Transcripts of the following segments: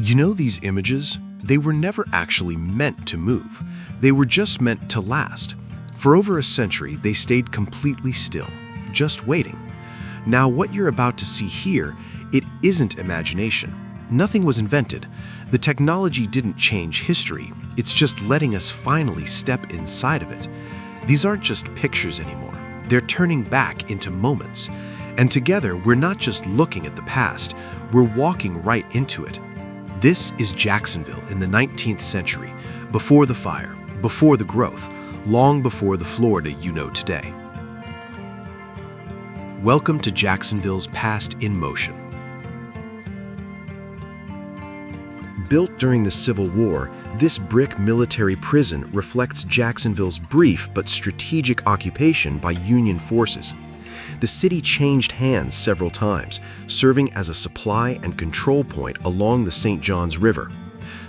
You know these images? They were never actually meant to move. They were just meant to last. For over a century, they stayed completely still, just waiting. Now, what you're about to see here, it isn't imagination. Nothing was invented. The technology didn't change history. It's just letting us finally step inside of it. These aren't just pictures anymore. They're turning back into moments. And together, we're not just looking at the past, we're walking right into it. This is Jacksonville in the 19th century, before the fire, before the growth, long before the Florida you know today. Welcome to Jacksonville's Past in Motion. Built during the Civil War, this brick military prison reflects Jacksonville's brief but strategic occupation by Union forces. The city changed hands several times, serving as a supply and control point along the St. Johns River.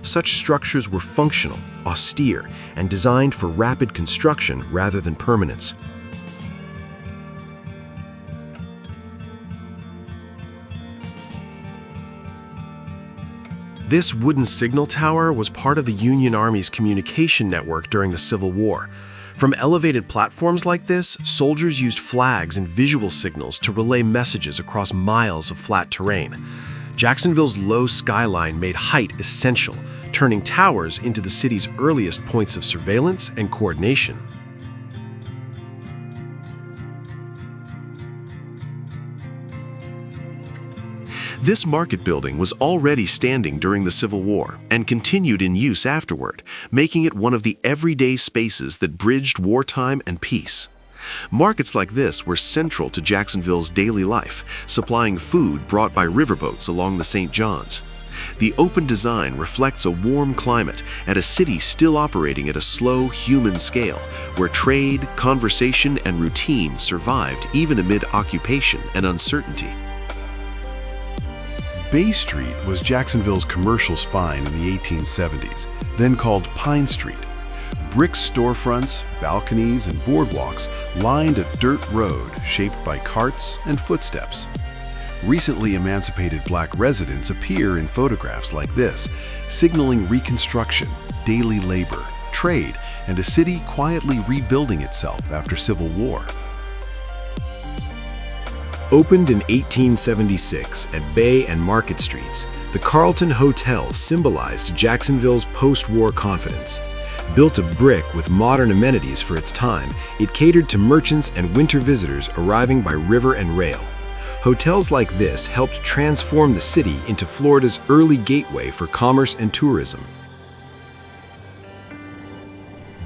Such structures were functional, austere, and designed for rapid construction rather than permanence. This wooden signal tower was part of the Union Army's communication network during the Civil War. From elevated platforms like this, soldiers used flags and visual signals to relay messages across miles of flat terrain. Jacksonville's low skyline made height essential, turning towers into the city's earliest points of surveillance and coordination. This market building was already standing during the Civil War and continued in use afterward, making it one of the everyday spaces that bridged wartime and peace. Markets like this were central to Jacksonville's daily life, supplying food brought by riverboats along the St. Johns. The open design reflects a warm climate and a city still operating at a slow, human scale, where trade, conversation, and routine survived even amid occupation and uncertainty. Bay Street was Jacksonville's commercial spine in the 1870s, then called Pine Street. Brick storefronts, balconies, and boardwalks lined a dirt road shaped by carts and footsteps. Recently emancipated Black residents appear in photographs like this, signaling Reconstruction, daily labor, trade, and a city quietly rebuilding itself after Civil War. Opened in 1876 at Bay and Market Streets, the Carlton Hotel symbolized Jacksonville's post-war confidence. Built of brick with modern amenities for its time, it catered to merchants and winter visitors arriving by river and rail. Hotels like this helped transform the city into Florida's early gateway for commerce and tourism.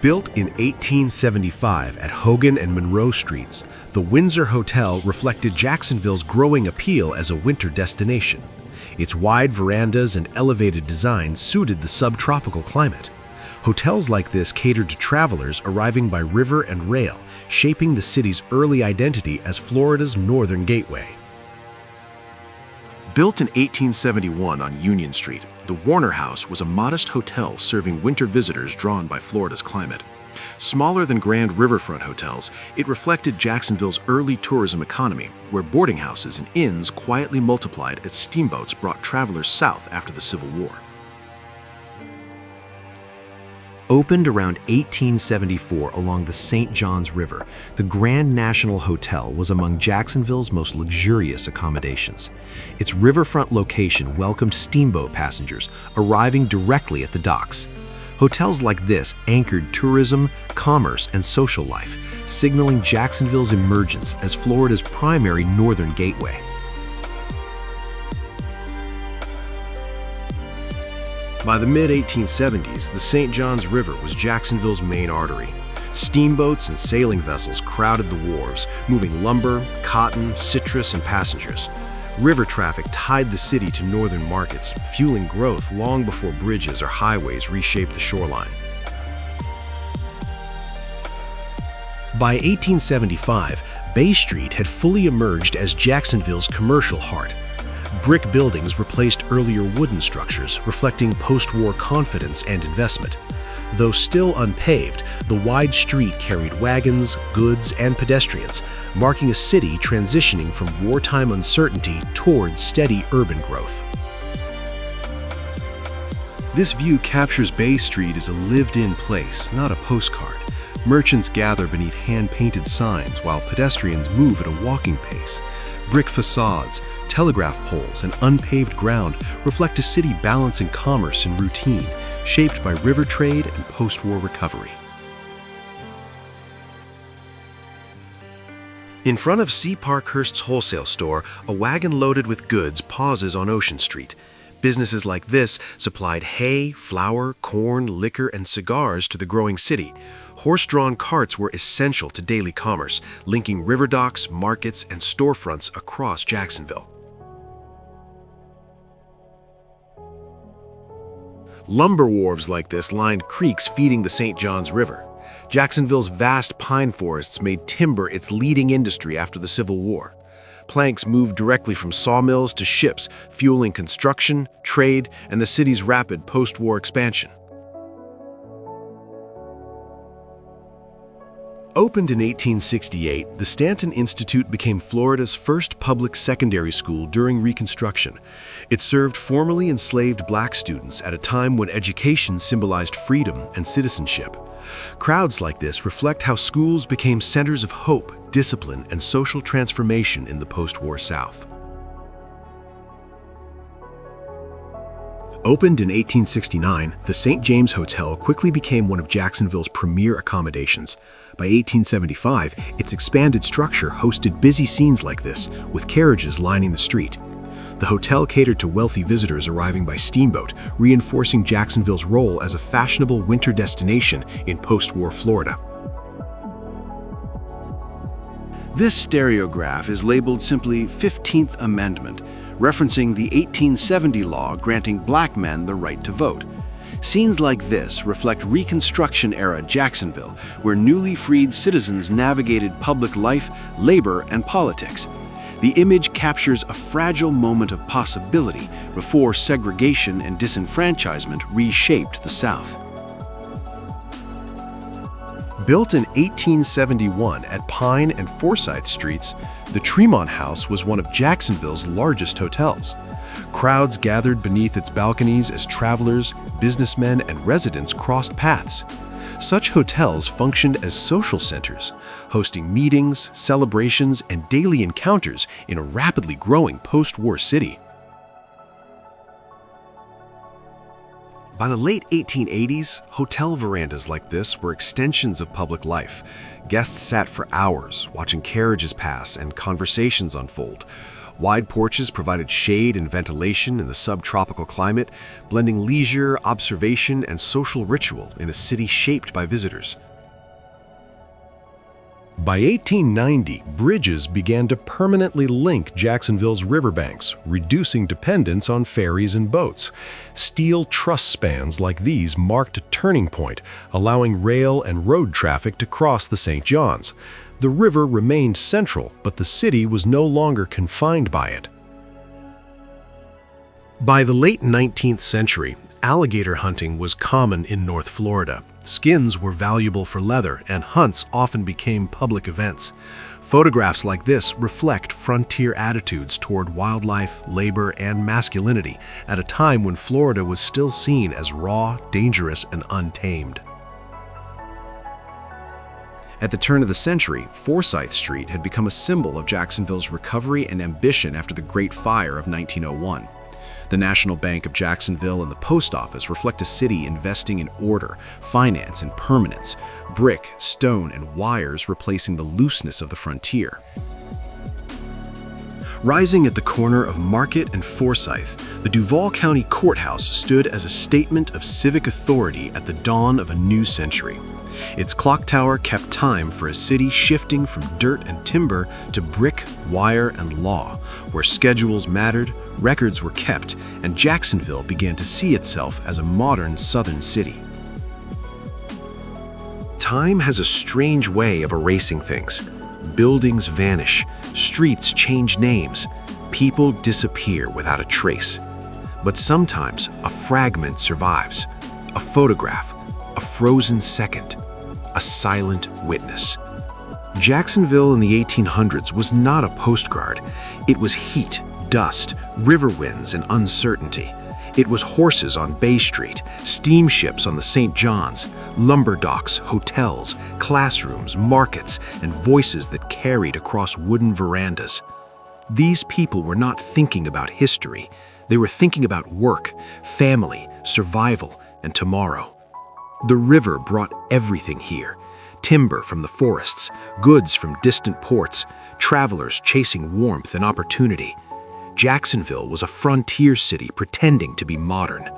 Built in 1875 at Hogan and Monroe Streets, the Windsor Hotel reflected Jacksonville's growing appeal as a winter destination. Its wide verandas and elevated design suited the subtropical climate. Hotels like this catered to travelers arriving by river and rail, shaping the city's early identity as Florida's northern gateway. Built in 1871 on Union Street, the Warner House was a modest hotel serving winter visitors drawn by Florida's climate. Smaller than grand riverfront hotels, it reflected Jacksonville's early tourism economy, where boarding houses and inns quietly multiplied as steamboats brought travelers south after the Civil War. Opened around 1874 along the St. Johns River, the Grand National Hotel was among Jacksonville's most luxurious accommodations. Its riverfront location welcomed steamboat passengers arriving directly at the docks. Hotels like this anchored tourism, commerce, and social life, signaling Jacksonville's emergence as Florida's primary northern gateway. By the mid-1870s, the St. Johns River was Jacksonville's main artery. Steamboats and sailing vessels crowded the wharves, moving lumber, cotton, citrus, and passengers. River traffic tied the city to northern markets, fueling growth long before bridges or highways reshaped the shoreline. By 1875, Bay Street had fully emerged as Jacksonville's commercial heart. Brick buildings replaced earlier wooden structures, reflecting post-war confidence and investment. Though still unpaved, the wide street carried wagons, goods, and pedestrians, marking a city transitioning from wartime uncertainty toward steady urban growth. This view captures Bay Street as a lived-in place, not a postcard. Merchants gather beneath hand-painted signs while pedestrians move at a walking pace. Brick facades, telegraph poles, and unpaved ground reflect a city balancing commerce and routine, shaped by river trade and post-war recovery. In front of C. Parkhurst's wholesale store, a wagon loaded with goods pauses on Ocean Street. Businesses like this supplied hay, flour, corn, liquor, and cigars to the growing city. Horse-drawn carts were essential to daily commerce, linking river docks, markets, and storefronts across Jacksonville. Lumber wharves like this lined creeks feeding the St. Johns River. Jacksonville's vast pine forests made timber its leading industry after the Civil War. Planks moved directly from sawmills to ships, fueling construction, trade, and the city's rapid post-war expansion. Opened in 1868, the Stanton Institute became Florida's first public secondary school during Reconstruction. It served formerly enslaved black students at a time when education symbolized freedom and citizenship. Crowds like this reflect how schools became centers of hope, discipline, and social transformation in the post-war South. Opened in 1869, the St. James Hotel quickly became one of Jacksonville's premier accommodations. By 1875, its expanded structure hosted busy scenes like this, with carriages lining the street. The hotel catered to wealthy visitors arriving by steamboat, reinforcing Jacksonville's role as a fashionable winter destination in post-war Florida. This stereograph is labeled simply 15th Amendment, referencing the 1870 law granting black men the right to vote. Scenes like this reflect Reconstruction-era Jacksonville, where newly freed citizens navigated public life, labor, and politics. The image captures a fragile moment of possibility before segregation and disenfranchisement reshaped the South. Built in 1871 at Pine and Forsyth Streets, the Tremont House was one of Jacksonville's largest hotels. Crowds gathered beneath its balconies as travelers, businessmen, and residents crossed paths. Such hotels functioned as social centers, hosting meetings, celebrations, and daily encounters in a rapidly growing post-war city. By the late 1880s, hotel verandas like this were extensions of public life. Guests sat for hours, watching carriages pass and conversations unfold. Wide porches provided shade and ventilation in the subtropical climate, blending leisure, observation, and social ritual in a city shaped by visitors. By 1890, bridges began to permanently link Jacksonville's riverbanks, reducing dependence on ferries and boats. Steel truss spans like these marked a turning point, allowing rail and road traffic to cross the St. Johns. The river remained central, but the city was no longer confined by it. By the late 19th century, alligator hunting was common in North Florida. Skins were valuable for leather, and hunts often became public events. Photographs like this reflect frontier attitudes toward wildlife, labor, and masculinity at a time when Florida was still seen as raw, dangerous, and untamed. At the turn of the century, Forsyth Street had become a symbol of Jacksonville's recovery and ambition after the Great Fire of 1901. The National Bank of Jacksonville and the post office reflect a city investing in order, finance, and permanence, brick, stone, and wires replacing the looseness of the frontier. Rising at the corner of Market and Forsyth, the Duval County Courthouse stood as a statement of civic authority at the dawn of a new century. Its clock tower kept time for a city shifting from dirt and timber to brick, wire, and law, where schedules mattered, records were kept, and Jacksonville began to see itself as a modern southern city. Time has a strange way of erasing things. Buildings vanish, streets change names, people disappear without a trace. But sometimes a fragment survives, a photograph, a frozen second, a silent witness. Jacksonville in the 1800s was not a postcard. It was heat, dust, river winds, and uncertainty. It was horses on Bay Street, steamships on the St. John's, lumber docks, hotels, classrooms, markets, and voices that carried across wooden verandas. These people were not thinking about history. They were thinking about work, family, survival, and tomorrow. The river brought everything here: timber from the forests, goods from distant ports, travelers chasing warmth and opportunity. Jacksonville was a frontier city pretending to be modern.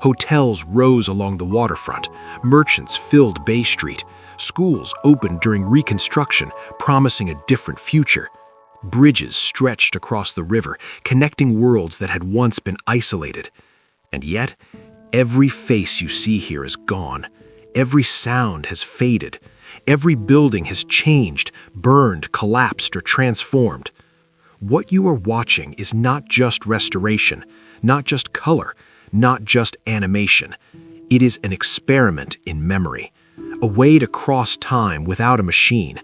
Hotels rose along the waterfront, merchants filled Bay Street, schools opened during Reconstruction, promising a different future. Bridges stretched across the river, connecting worlds that had once been isolated. And yet, every face you see here is gone. Every sound has faded. Every building has changed, burned, collapsed, or transformed. What you are watching is not just restoration, not just color, not just animation. It is an experiment in memory, a way to cross time without a machine,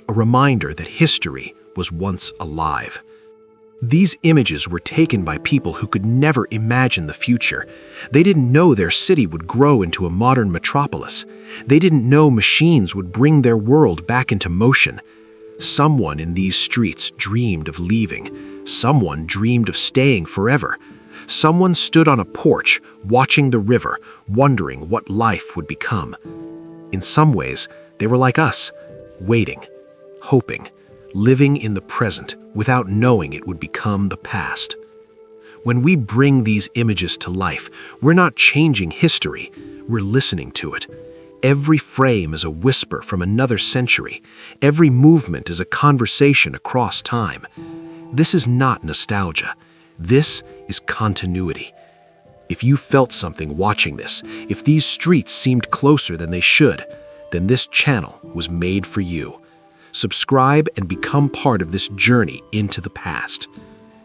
a reminder that history was once alive. These images were taken by people who could never imagine the future. They didn't know their city would grow into a modern metropolis. They didn't know machines would bring their world back into motion. Someone in these streets dreamed of leaving. Someone dreamed of staying forever. Someone stood on a porch, watching the river, wondering what life would become. In some ways, they were like us, waiting, hoping, living in the present without knowing it would become the past. When we bring these images to life, we're not changing history, we're listening to it. Every frame is a whisper from another century. Every movement is a conversation across time. This is not nostalgia. This is continuity. If you felt something watching this, if these streets seemed closer than they should, then this channel was made for you. Subscribe and become part of this journey into the past.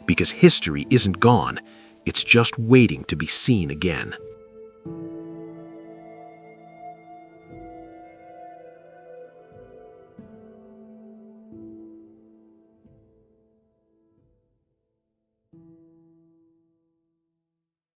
Because history isn't gone, it's just waiting to be seen again.